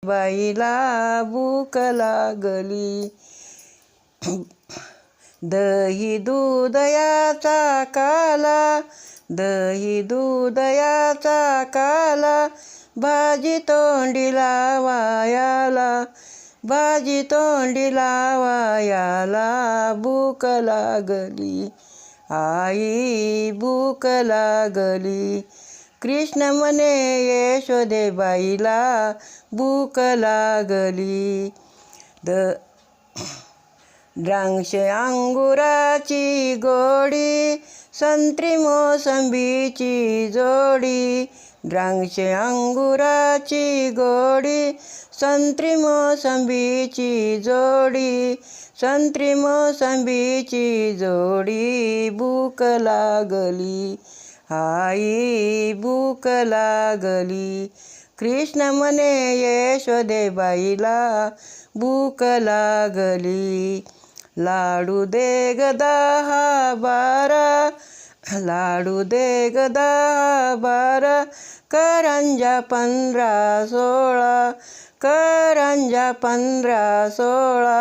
बाईला भूक लागली. दही दूध याचा काला, दही दूध याचा काला, भाजी तोंडी लावायाला, भाजी तोंडी लावायाला भूक लागली. आई भूक लागली. कृष्ण म्हणे यशोदेबाईला भूक लागली. द्राक्ष अंगुराची गोडी, संत्री मोसंबीची जोडी, द्राक्ष अंगुराची गोडी, संत्री मोसंबीची जोडी, संत्री मोसंबीची जोडी भूक लागली. आई भूक लागली. कृष्ण म्हणे यशोदेबाईला भूक लागली. लाडू दे ग 10-12, लाडू दे ग 10-12, करंजा 15-16, करंजा 15-16,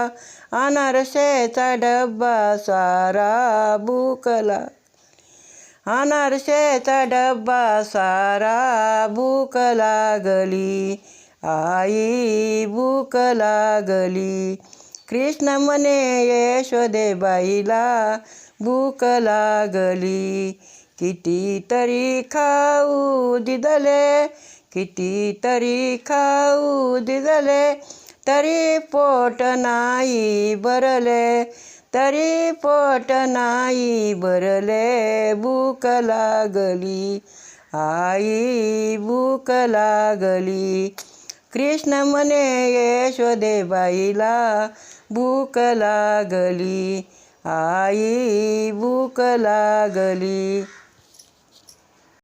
अनारसेचा डब्बा सारा भूक लागली. अनारसेचा डब्बा सारा भूक लागली. आई भूक लागली. कृष्ण म्हणे यशोदेबाईला भूक लागली. कितीतरी खाऊ दिदले, कितीतरी खाऊ दिदले, तरी पोट नाही भरले, तरी पोट नाही भरले भूक लागली. आई भूक लागली. कृष्ण म्हणे यशोदेबाईला भूक लागली. आई भूक लागली.